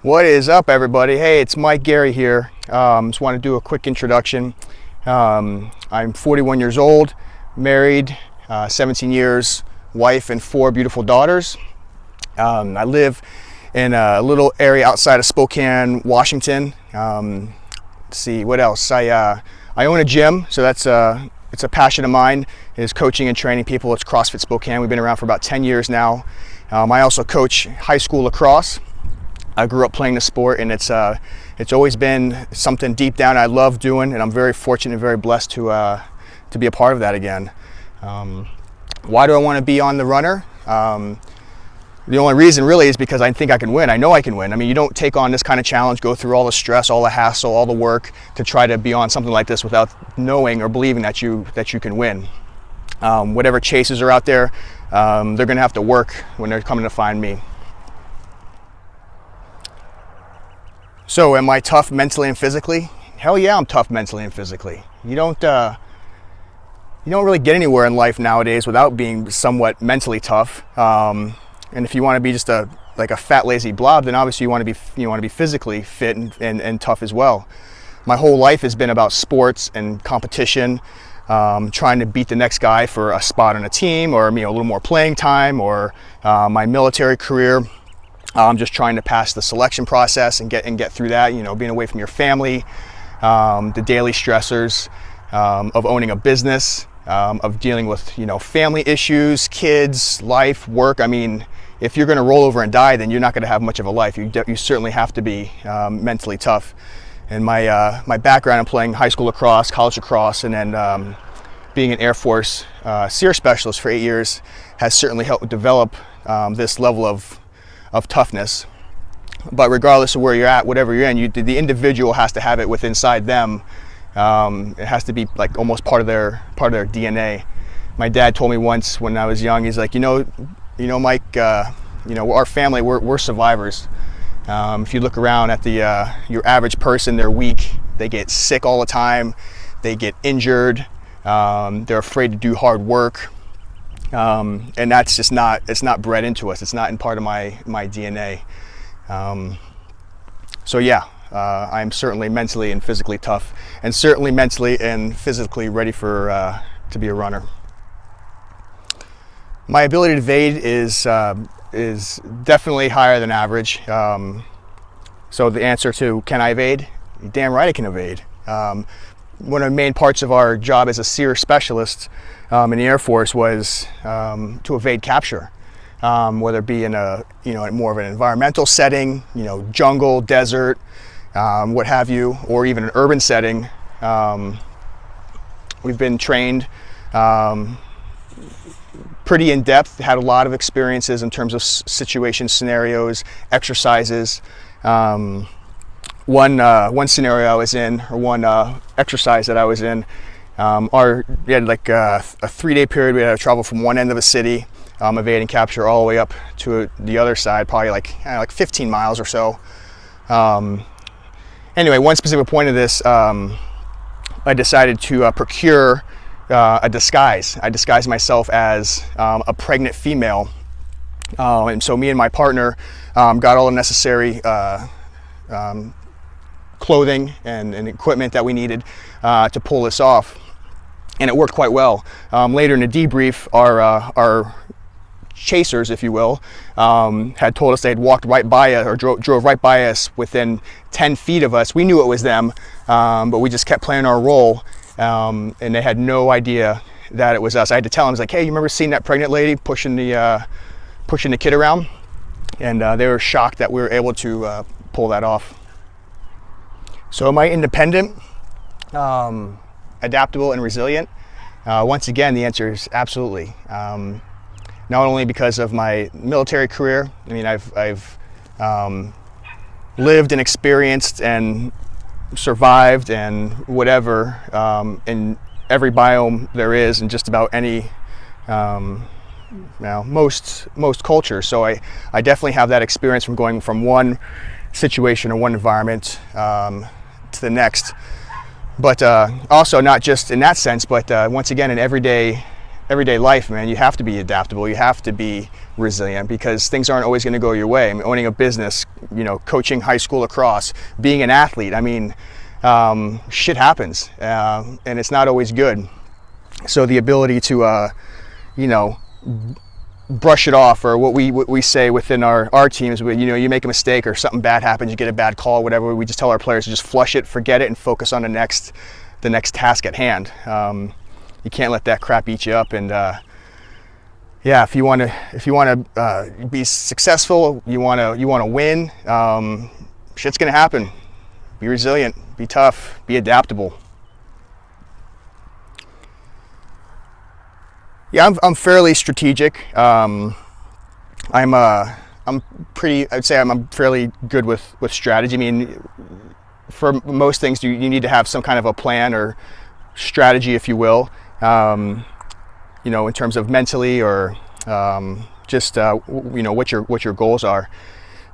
What is up, everybody? Hey, it's Mike Gary here. Just want to do a quick introduction. I'm 41 years old, married, 17 years, wife and 4 beautiful daughters. I live in a little area outside of Spokane, Washington. Let's see, what else? I own a gym, so it's a passion of mine, is coaching and training people. It's CrossFit Spokane. We've been around for about 10 years now. I also coach high school lacrosse. I grew up playing the sport, and it's always been something deep down I love doing, and I'm very fortunate and very blessed to be a part of that again. Why do I want to be on the runner? The only reason really is because I think I can win. I know I can win. I mean, you don't take on this kind of challenge, go through all the stress, all the hassle, all the work to try to be on something like this without knowing or believing that you can win. Whatever chasers are out there, they're going to have to work when they're coming to find me. So am I tough mentally and physically? Hell yeah, I'm tough mentally and physically. You don't really get anywhere in life nowadays without being somewhat mentally tough. And if you want to be just like a fat lazy blob, then obviously you want to be physically fit and tough as well. My whole life has been about sports and competition, trying to beat the next guy for a spot on a team, or a little more playing time, or my military career. Just trying to pass the selection process and get through that, being away from your family, the daily stressors of owning a business, of dealing with, family issues, kids, life, work. I mean, if you're going to roll over and die, then you're not going to have much of a life. You certainly have to be mentally tough. And my background in playing high school lacrosse, college lacrosse, and then being an Air Force SEER specialist for 8 years has certainly helped develop this level of toughness. But regardless of where you're at, whatever you're in, the individual has to have it within inside them. It has to be like almost part of their DNA. My dad told me once when I was young, he's like, Mike, our family, we're survivors. If you look around at your average person, they're weak. They get sick all the time. They get injured. They're afraid to do hard work. And that's just it's not bred into us. It's not in part of my DNA. So yeah, I'm certainly mentally and physically tough, and certainly mentally and physically ready to be a runner. My ability to evade is definitely higher than average. So the answer to can I evade? Damn right I can evade. One of the main parts of our job as a SEER specialist in the Air Force was to evade capture, whether it be in more of an environmental setting, jungle, desert, what have you, or even an urban setting. We've been trained pretty in depth, had a lot of experiences in terms of situations, scenarios, exercises. One scenario I was in, or one exercise that I was in, we had like a 3-day period. We had to travel from one end of a city, evading capture, all the way up to the other side, probably like 15 miles or so. Anyway, one specific point of this, I decided to procure a disguise. I disguised myself as a pregnant female, and so me and my partner got all the necessary clothing and equipment that we needed to pull this off, and it worked quite well. Later in the debrief, our chasers, if you will, had told us they had walked right by us, or drove right by us within 10 feet of us. We knew it was them, but we just kept playing our role, and they had no idea that it was us. I had to tell them, I was like, hey, you remember seeing that pregnant lady pushing the kid around? And they were shocked that we were able to pull that off. So am I independent, adaptable, and resilient? Once again, the answer is absolutely. Not only because of my military career. I mean, I've lived and experienced and survived and whatever in every biome there is, in just about any most cultures. So I definitely have that experience from going from one situation or one environment to the next. But also not just in that sense, but once again in everyday everyday life, man, you have to be adaptable. You have to be resilient because things aren't always going to go your way. I mean, owning a business, coaching high school lacrosse, being an athlete. I mean, shit happens, and it's not always good. So the ability to, brush it off, or what we say within our teams, you make a mistake or something bad happens, you get a bad call, whatever. We just tell our players to just flush it, forget it, and focus on the next task at hand. You can't let that crap eat you up. And if you want to be successful, you want to win. Shit's gonna happen. Be resilient. Be tough. Be adaptable. Yeah, I'm fairly strategic. I'm fairly good with strategy. I mean, for most things, you need to have some kind of a plan or strategy, if you will. In terms of mentally or what your goals are.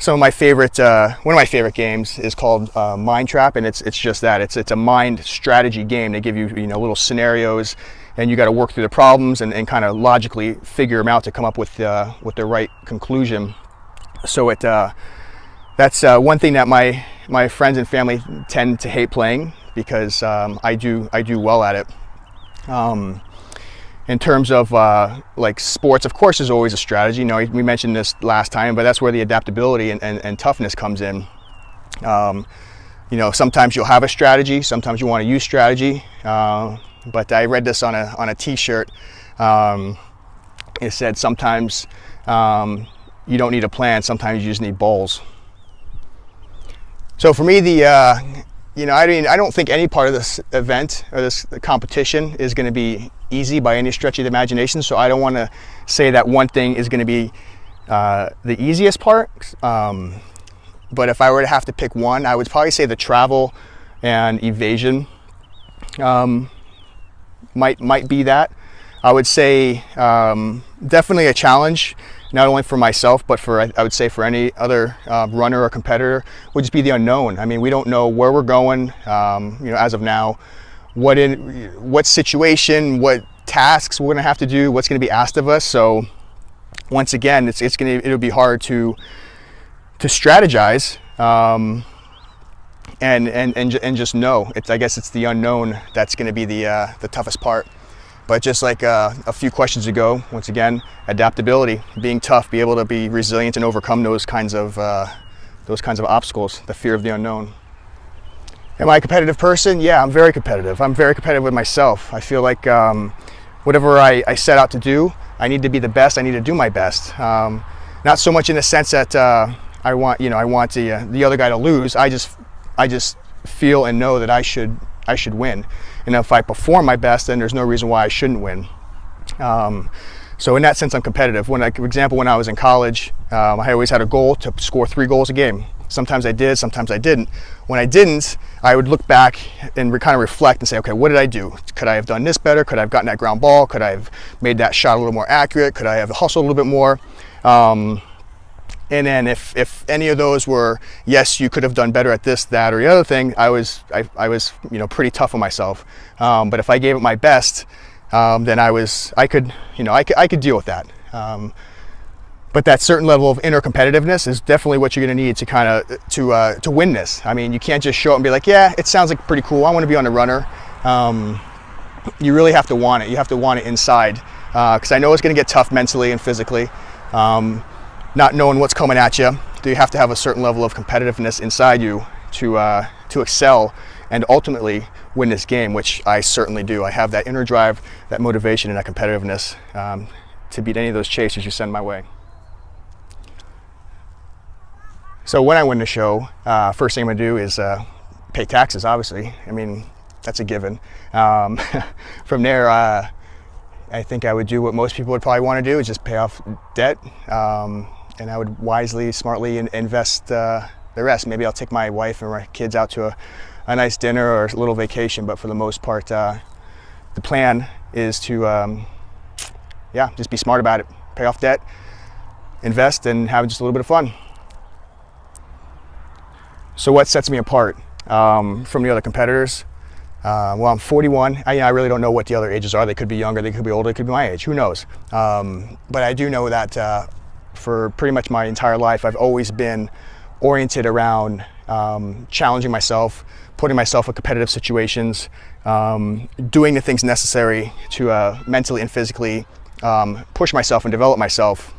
One of my favorite games is called Mind Trap, and it's just that. It's a mind strategy game. They give you little scenarios, and you got to work through the problems and kind of logically figure them out to come up with the right conclusion. So that's one thing that my friends and family tend to hate playing, because I do well at it. In terms of like sports, of course, there's always a strategy. We mentioned this last time, but that's where the adaptability and toughness comes in. Sometimes you'll have a strategy, sometimes you want to use strategy. But I read this on a T-shirt. It said sometimes you don't need a plan, sometimes you just need balls. So for me, I don't think any part of this event or this competition is going to be easy by any stretch of the imagination. So I don't want to say that one thing is going to be the easiest part. But if I were to have to pick one, I would probably say the travel and evasion might be that. I would say definitely a challenge, not only for myself, but I would say for any other runner or competitor, would just be the unknown. I mean, we don't know where we're going, as of now, what situation, what tasks we're going to have to do, what's going to be asked of us. So once again, it'll be hard to strategize and just know. I guess it's the unknown that's going to be the toughest part. But just like a few questions ago, once again, adaptability, being tough, be able to be resilient and overcome those kinds of obstacles, the fear of the unknown. Am I a competitive person? Yeah, I'm very competitive. I'm very competitive with myself. I feel like whatever I set out to do, I need to be the best. I need to do my best. Not so much in the sense that I want the other guy to lose. I just feel and know that I should win. And if I perform my best, then there's no reason why I shouldn't win. So in that sense, I'm competitive. For example, when I was in college, I always had a goal to score 3 goals a game. Sometimes I did, sometimes I didn't. When I didn't, I would look back and kind of reflect and say, okay, what did I do? Could I have done this better? Could I have gotten that ground ball? Could I have made that shot a little more accurate? Could I have hustled a little bit more? And then if any of those were, yes, you could have done better at this, that, or the other thing, I was pretty tough on myself. But if I gave it my best, then I could deal with that. But that certain level of inner competitiveness is definitely what you're going to need to kind of to win this. I mean, you can't just show up and be like, yeah, it sounds like pretty cool, I want to be on the runner. You really have to want it. You have to want it inside, because I know it's going to get tough mentally and physically. Not knowing what's coming at you, you have to have a certain level of competitiveness inside you to excel and ultimately win this game, which I certainly do. I have that inner drive, that motivation, and that competitiveness to beat any of those chasers you send my way. So when I win the show, first thing I'm gonna do is pay taxes, obviously. I mean, that's a given. From there, I think I would do what most people would probably want to do, is just pay off debt. And I would wisely, smartly invest the rest. Maybe I'll take my wife and my kids out to a nice dinner or a little vacation, but for the most part, the plan is to just be smart about it. Pay off debt, invest, and have just a little bit of fun. So what sets me apart from the other competitors? Well, I'm 41. I really don't know what the other ages are. They could be younger, they could be older, they could be my age. Who knows? But I do know that for pretty much my entire life, I've always been oriented around challenging myself, putting myself in competitive situations, doing the things necessary to mentally and physically push myself and develop myself.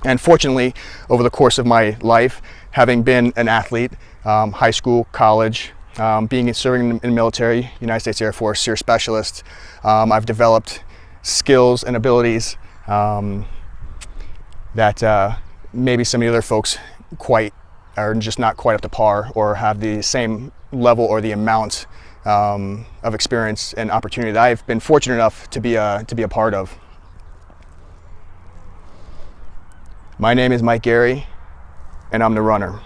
And fortunately, over the course of my life, having been an athlete, high school, college, serving in the military, United States Air Force, SEER specialist, I've developed skills and abilities that maybe some of the other folks are just not quite up to par, or have the same level or the amount of experience and opportunity that I've been fortunate enough to be a part of. My name is Mike Gary, and I'm the runner.